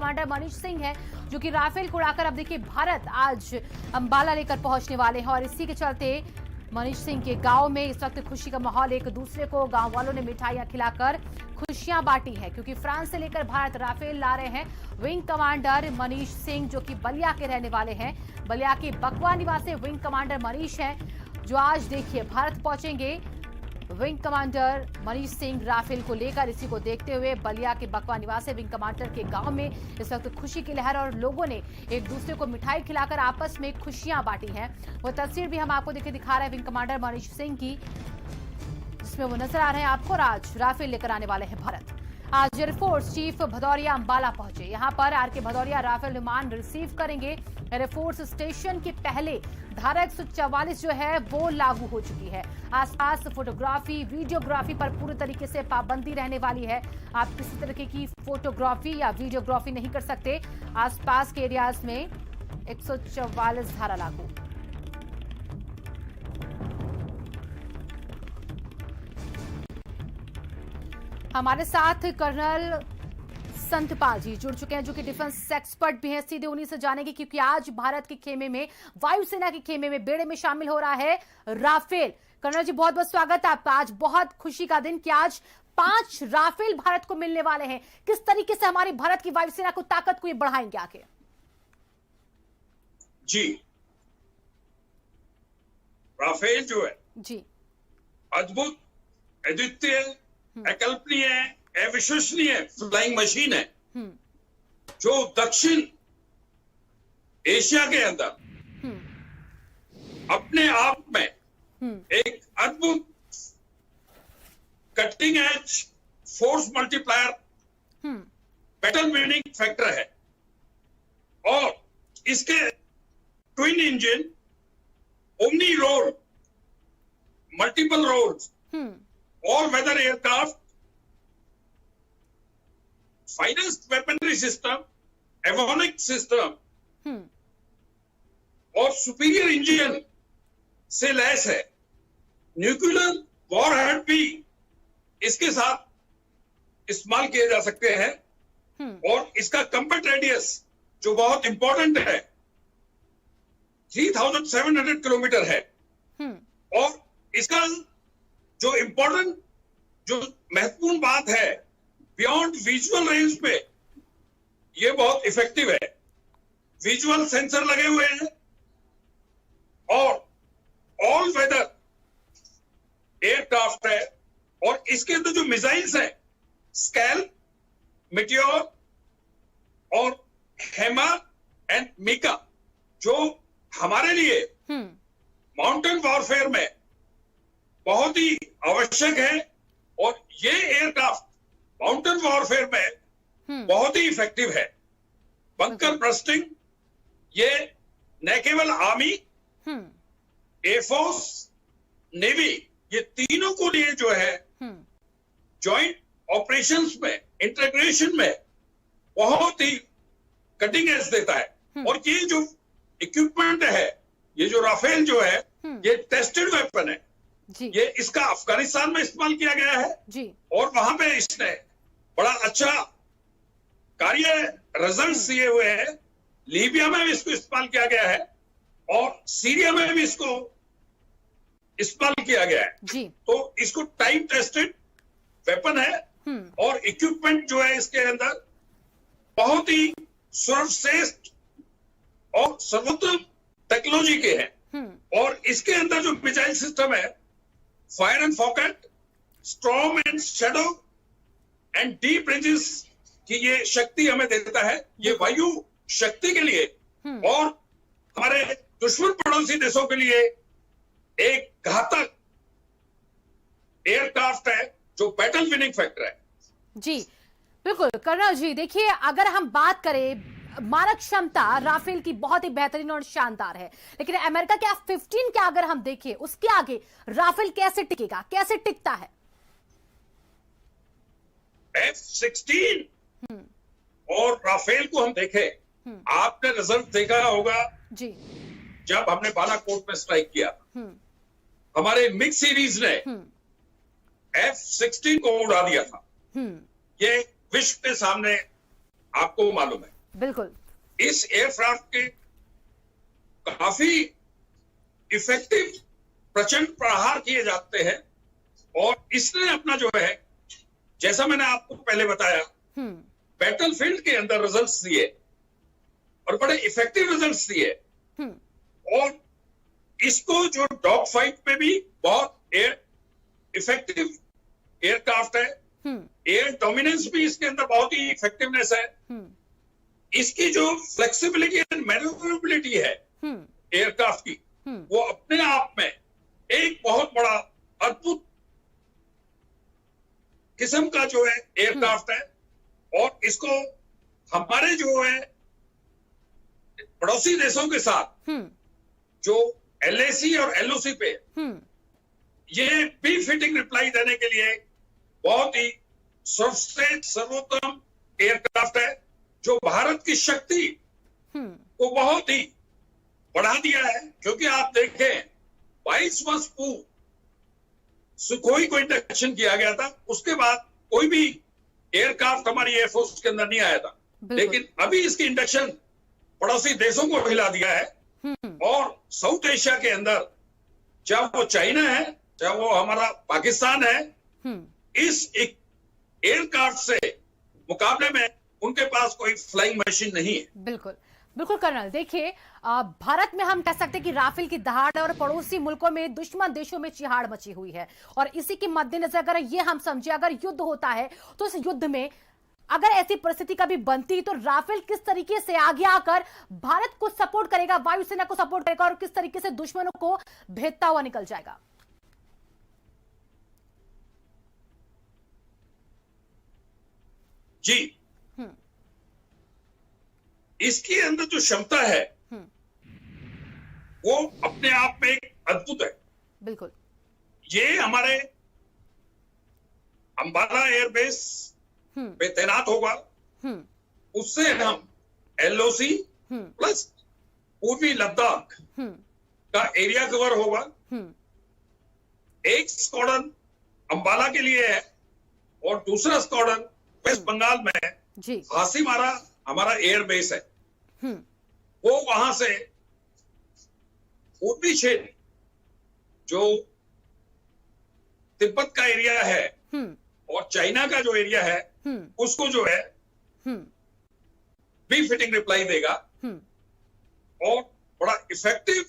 Commander Manish Singh है, जो कि राफेल को उड़ाकर अब देखिए भारत आज अंबाला लेकर पहुंचने वाले हैं। और इसी के चलते मनीष सिंह के गांव में इस वक्त खुशी का माहौल, एक दूसरे को गांव वालों ने मिठाइयां खिलाकर खुशियां बांटी है, क्योंकि फ्रांस से लेकर भारत राफेल ला रहे हैं। विंग कमांडर मनीष सिंह, जो कि बलिया के रहने वाले हैं, बलिया के बकवा निवासी विंग कमांडर मनीष हैं, जो आज देखिए भारत पहुंचेंगे। Wing commander Manish Singh Rafale को लेकर, इसी को देखते हुए बलिया के बकवा निवासी विंग कमांडर के गांव में इस वक्त खुशी की लहर और लोगों ने एक दूसरे को मिठाई खिलाकर आपस में खुशियां बांटी हैं। वो तस्वीर भी हम आपको देखिए दिखा रहे हैं विंग कमांडर मनीष सिंह की, जिसमें वो नजर आ रहे हैं आपको। आज राफेल लेकर आने वाले हैं भारत। आज एयरफोर्स चीफ भदौरिया अंबाला पहुंचे। यहां पर आरके भदौरिया राफेल विमान रिसीव करेंगे। एयरफोर्स स्टेशन के पहले धारा 144 जो है वो लागू हो चुकी है। आसपास फोटोग्राफी, वीडियोग्राफी पर पूरी तरीके से पाबंदी रहने वाली है। आप किसी तरह की फोटोग्राफी या वीडियोग्राफी नहीं कर सकते। आसपास के एरियाज में 144 धारा लागू। हमारे साथ कर्नल संतपाल जी जुड़ चुके हैं, जो कि डिफेंस एक्सपर्ट भी हैं। सीधे उन्हीं से जानेंगे, क्योंकि आज भारत के खेमे में, वायुसेना के खेमे में, बेड़े में शामिल हो रहा है राफेल। कर्नल जी, बहुत बहुत स्वागत है आपका। आज बहुत खुशी का दिन कि आज 5 राफेल भारत को मिलने वाले हैं। किस तरीके से हमारी भारत की वायुसेना को ताकत को ये बढ़ाएंगे आगे? जी, राफेल जो है जी अद्भुत, अद्वितीय, अकल्पनीय, अविश्वसनीय फ्लाइंग मशीन है, जो दक्षिण एशिया के अंदर अपने आप में एक अद्भुत cutting edge force multiplier, battle winning factor है। और इसके twin engine, omni role, multiple roles, all weather aircraft, finest weaponry system, avionic system और सुपीरियर इंजन से लैस है। न्यूक्लियर वॉरहेड भी इसके साथ इस्तेमाल किए जा सकते हैं। और इसका कम्बैट रेडियस जो बहुत इंपॉर्टेंट है 3700 किलोमीटर है। और इसका जो इंपॉर्टेंट, जो महत्वपूर्ण बात है, बियॉन्ड विजुअल रेंज पे ये बहुत इफेक्टिव है। विजुअल सेंसर लगे हुए हैं और ऑल वेदर एयरक्राफ्ट है। और इसके अंदर जो मिसाइल्स हैं, स्कैल, मिटियोर और हैमर एंड मीका, जो हमारे लिए माउंटेन वॉरफेयर में बहुत ही आवश्यक है। और ये एयरक्राफ्ट माउंटेन वॉरफेयर में बहुत ही इफेक्टिव है। बंकर ब्रस्टिंग, ये न केवल आर्मी, एयरफोर्स, नेवी, ये तीनों को लिए जो है जॉइंट ऑपरेशंस में, इंटीग्रेशन में बहुत ही कटिंग एज देता है। और ये जो इक्विपमेंट है, ये जो राफेल जो है, ये टेस्टेड वेपन है। ये इसका अफगानिस्तान में इस्तेमाल किया गया है जी। और वहां पे इसने बड़ा अच्छा कार्य रिजल्ट्स दिए हुए हैं। लीबिया में भी इसको इस्तेमाल किया गया है और सीरिया में भी इसको इस्तेमाल किया गया है जी। तो इसको टाइम टेस्टेड वेपन है और इक्विपमेंट जो है इसके अंदर बहुत ही सर्वश्रेष्ठ और सर्वोत्तम टेक्नोलॉजी के हैं। और इसके अंदर जो मिसाइल सिस्टम है, fire and फॉकेट, storm and shadow and deep ranges की ये शक्ति हमें देता है। ये वायु शक्ति के लिए और हमारे दुश्मन पड़ोसी देशों के लिए एक घातक एयरक्राफ्ट है, जो बैटल विनिंग फैक्टर है जी। बिल्कुल कर्नल जी, देखिए अगर हम बात करें, मारक क्षमता राफेल की बहुत ही बेहतरीन और शानदार है, लेकिन अमेरिका के F-15 के अगर हम देखें, उसके आगे राफेल कैसे टिकेगा, कैसे टिकता है? F-16 और राफेल को हम देखें, आपने रिजल्ट देखा होगा जी, जब हमने बालाकोट में स्ट्राइक किया, हमारे मिक्स सीरीज ने F-16 को उड़ा दिया था। ये विश्व के सामने आपको मालूम है। बिल्कुल। इस एयरक्राफ्ट के काफी इफेक्टिव प्रचंड प्रहार किए जाते हैं और इसने अपना जो है, जैसा मैंने आपको पहले बताया, बैटलफील्ड के अंदर रिजल्ट्स दिए और बड़े इफेक्टिव रिजल्ट्स दिए। और इसको जो डॉग फाइट में भी बहुत इफेक्टिव एयरक्राफ्ट है, एयर डोमिनेंस भी इसके अंदर बहुत ही इफेक्टिवनेस है। इसकी जो फ्लेक्सिबिलिटी एंड मैन्यूवरेबिलिटी है एयरक्राफ्ट की, वो अपने आप में एक बहुत बड़ा अद्भुत किस्म का जो है एयरक्राफ्ट है। और इसको हमारे जो है पड़ोसी देशों के साथ जो LAC और LOC पे ये भी फिटिंग रिप्लाई देने के लिए बहुत ही सर्वश्रेष्ठ सर्वोत्तम एयरक्राफ्ट है, जो भारत की शक्ति को बहुत ही बढ़ा दिया है। क्योंकि आप देखें 22 वर्ष पूर्व सुखोई को इंडक्शन किया गया था, उसके बाद कोई भी एयरक्राफ्ट हमारी एयरफोर्स के अंदर नहीं आया था, लेकिन अभी इसकी इंडक्शन पड़ोसी देशों को हिला दिया है। और साउथ एशिया के अंदर, चाहे वो चाइना है, चाहे वो हमारा पाकिस्तान है, इस एक एयरक्राफ्ट से मुकाबले में उनके पास कोई फ्लाइंग मशीन नहीं है। बिल्कुल बिल्कुल कर्नल, देखिए भारत में हम कह सकते हैं कि राफेल की दहाड़ और पड़ोसी मुल्कों में, दुश्मन देशों में चिहाड़ मची हुई है। और इसी के मद्देनजर अगर ये हम समझे, अगर युद्ध होता है तो इस युद्ध में अगर ऐसी परिस्थिति कभी बनती तो राफेल किस तरीके से आगे आकर भारत को सपोर्ट करेगा, वायुसेना को सपोर्ट करेगा और किस तरीके से दुश्मनों को भेदता हुआ निकल जाएगा? जी, इसके अंदर जो क्षमता है वो अपने आप में एक अद्भुत है। बिल्कुल। ये हमारे अंबाला एयरबेस पे तैनात होगा, उससे हम LOC प्लस पूर्वी लद्दाख का एरिया कवर होगा। एक स्क्वाड्रन अंबाला के लिए है और दूसरा स्क्वाड्रन वेस्ट बंगाल में है। हासीमारा हमारा एयरबेस है, वो वहां से पूर्वी क्षेत्र जो तिब्बत का एरिया है और चाइना का जो एरिया है, उसको जो है भी फिटिंग रिप्लाई देगा। और बड़ा इफेक्टिव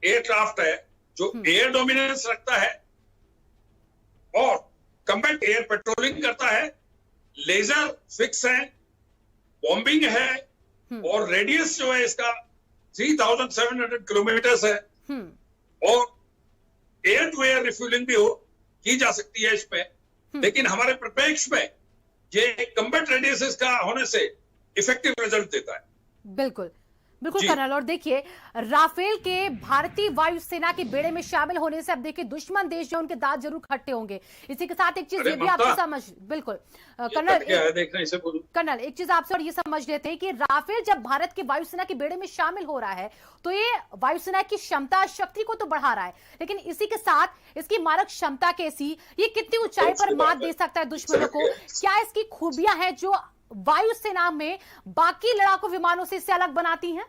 एयरक्राफ्ट है जो एयर डोमिनेंस रखता है और कम्बैट एयर पेट्रोलिंग करता है, लेजर फिक्स है, बॉम्बिंग है और रेडियस जो है इसका 3700 किलोमीटर है। और एयर टू एयर रिफ्यूलिंग भी की जा सकती है इसमें। लेकिन हमारे परिप्रेक्ष्य में ये कम्बैट रेडियस इसका होने से इफेक्टिव रिजल्ट देता है। बिल्कुल बिल्कुल कर्नल। और देखिए राफेल के भारतीय वायुसेना के बेड़े में शामिल होने से अब देखिए दुश्मन देश जो उनके दांत जरूर खट्टे होंगे। इसी के साथ एक चीज ये भी आपको समझ, बिल्कुल कर्नल एक चीज आपसे और ये समझ लेते हैं कि राफेल जब भारत के वायुसेना के बेड़े में शामिल हो रहा है तो ये वायुसेना की क्षमता शक्ति को तो बढ़ा रहा है, लेकिन इसी के साथ इसकी मारक क्षमता कैसी, ये कितनी ऊंचाई पर मात दे सकता है दुश्मनों को, क्या इसकी खूबियां हैं जो वायुसेना में बाकी लड़ाकू विमानों से इससे अलग बनाती हैं?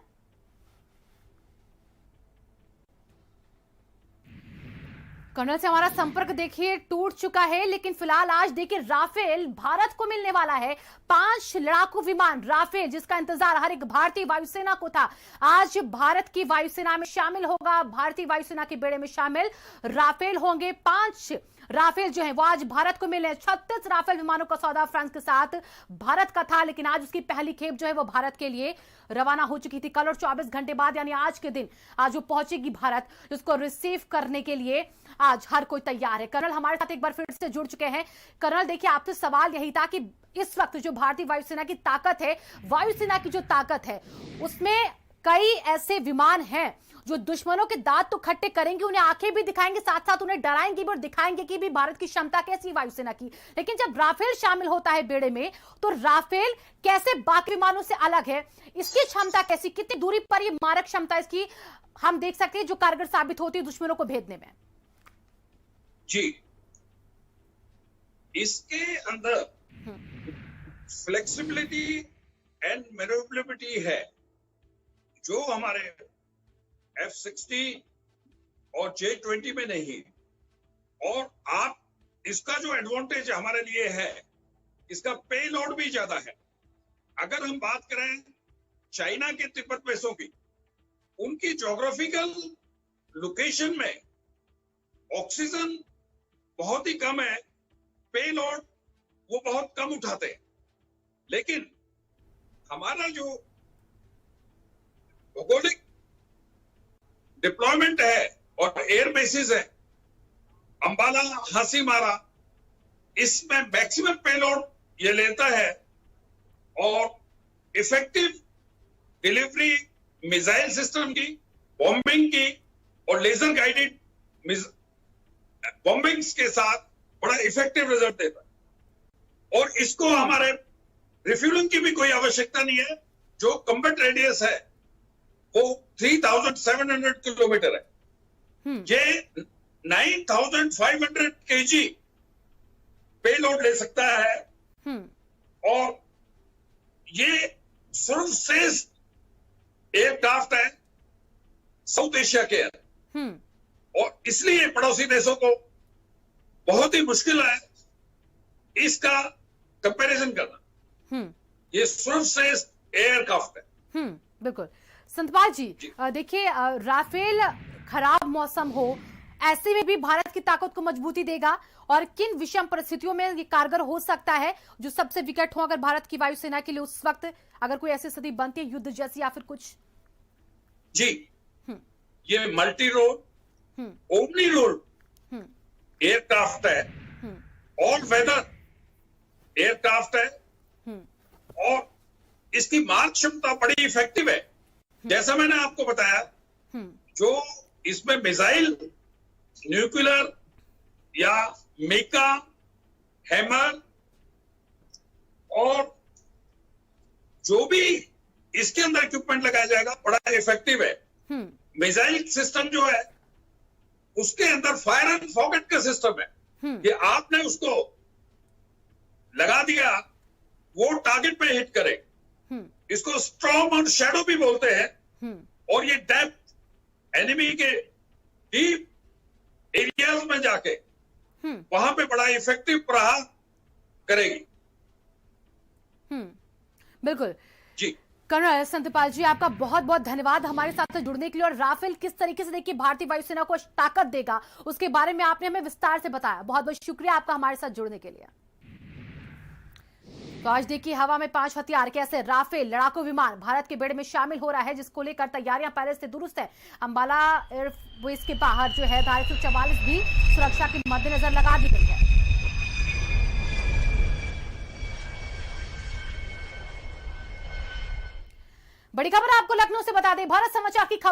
कर्नल से हमारा संपर्क देखिए टूट चुका है, लेकिन फिलहाल आज देखिए राफेल भारत को मिलने वाला है। 5 लड़ाकू विमान राफेल, जिसका इंतजार हर एक भारतीय वायुसेना को था, आज भारत की वायुसेना में शामिल होगा। भारतीय वायुसेना के बेड़े में शामिल राफेल होंगे। 5 राफेल जो है वो आज भारत को मिले। 36 राफेल विमानों का सौदा फ्रांस के साथ भारत का था, लेकिन आज उसकी पहली खेप जो है वो भारत के लिए रवाना हो चुकी थी कल, और 24 घंटे बाद यानी आज के दिन आज वो पहुंचेगी भारत, जिसको रिसीव करने के लिए आज हर कोई तैयार है। कर्नल हमारे साथ एक बार फिर से जुड़ चुके हैं। कर्नल देखिए आपसे सवाल यही था कि इस वक्त जो भारतीय वायुसेना की ताकत है, वायुसेना की जो ताकत है, उसमें कई ऐसे विमान हैं जो दुश्मनों के दांत तो खट्टे करेंगे, उन्हें आंखें भी दिखाएंगे, साथ साथ उन्हें डराएंगे भी और दिखाएंगे कि भी भारत की क्षमता कैसी है वायुसेना की। लेकिन जब राफेल शामिल होता है बेड़े में, तो राफेल कैसे बाकी विमानों से अलग है, इसकी क्षमता कैसी, कितनी दूरी पर ये मारक क्षमता इसकी हम देख सकते हैं जो कारगर साबित होती है दुश्मनों को भेदने में? जी, इसके अंदर फ्लेक्सिबिलिटी एंड मैन्यूवरेबिलिटी है जो हमारे F-60 और J-20 में नहीं। और आप इसका जो एडवांटेज हमारे लिए है, इसका पे लोड भी ज्यादा है। अगर हम बात करें चाइना के तिब्बत बेसों की, उनकी ज्योग्राफिकल लोकेशन में ऑक्सीजन बहुत ही कम है, पे लोड वो बहुत कम उठाते हैं। लेकिन हमारा जो भौगोलिक डिप्लॉयमेंट है और एयर बेसिस है, अंबाला, हासीमारा, इसमें मैक्सिमम पेलोड ये लेता है और इफेक्टिव डिलीवरी मिसाइल सिस्टम की, बॉम्बिंग की और लेजर गाइडेड बॉम्बिंग्स के साथ बड़ा इफेक्टिव रिजल्ट देता है। और इसको हमारे रिफ्यूलिंग की भी कोई आवश्यकता नहीं है। जो कॉम्बैट रेडियस है वो 3700 किलोमीटर है। ये 9500 kg पेलोड ले सकता है और ये सर्वश्रेष्ठ एयरक्राफ्ट है साउथ एशिया के अंदर। और इसलिए पड़ोसी देशों को बहुत ही मुश्किल है इसका कंपैरिजन करना। ये सर्वश्रेष्ठ एयरक्राफ्ट है। बिल्कुल संतपाल जी, देखिए राफेल खराब मौसम हो ऐसे में भी भारत की ताकत को मजबूती देगा और किन विषम परिस्थितियों में ये कारगर हो सकता है जो सबसे विकट हो अगर भारत की वायुसेना के लिए उस वक्त अगर कोई ऐसी स्थिति बनती है युद्ध जैसी या फिर कुछ? जी, ये multi role, omni role aircraft है, ऑल वेदर एयरक्राफ्ट है और इसकी मार क्षमता बड़ी इफेक्टिव है। जैसा मैंने आपको बताया, जो इसमें मिसाइल, न्यूक्लियर या मेका, हैमर और जो भी इसके अंदर इक्विपमेंट लगाया जाएगा बड़ा इफेक्टिव है। मिसाइल सिस्टम जो है उसके अंदर फायर एंड फॉरगेट का सिस्टम है कि आपने उसको लगा दिया, वो टारगेट पे हिट करे। इसको स्टॉर्म और शैडो भी बोलते हैं। और ये डेप्थ एनिमी के डीप एरियाज में जाके वहां पे बड़ा इफेक्टिव प्रहार करेगी। बिल्कुल जी, कर्नल संतपाल जी, आपका बहुत बहुत धन्यवाद हमारे साथ जुड़ने के लिए। और राफेल किस तरीके से देखिए भारतीय वायुसेना को ताकत देगा उसके बारे में आपने हमें विस्तार से बताया। बहुत बहुत शुक्रिया आपका हमारे साथ जुड़ने के लिए। तो आज देखिए हवा में 5 हथियार कैसे राफेल लड़ाकू विमान भारत के बेड़े में शामिल हो रहा है, जिसको लेकर तैयारियां पहले से दुरुस्त है। अंबाला एयरबेस के बाहर जो है 244 भी सुरक्षा के मद्देनजर लगा दी गई है। बड़ी खबर आपको लखनऊ से बता दें, भारत समाचार की खबर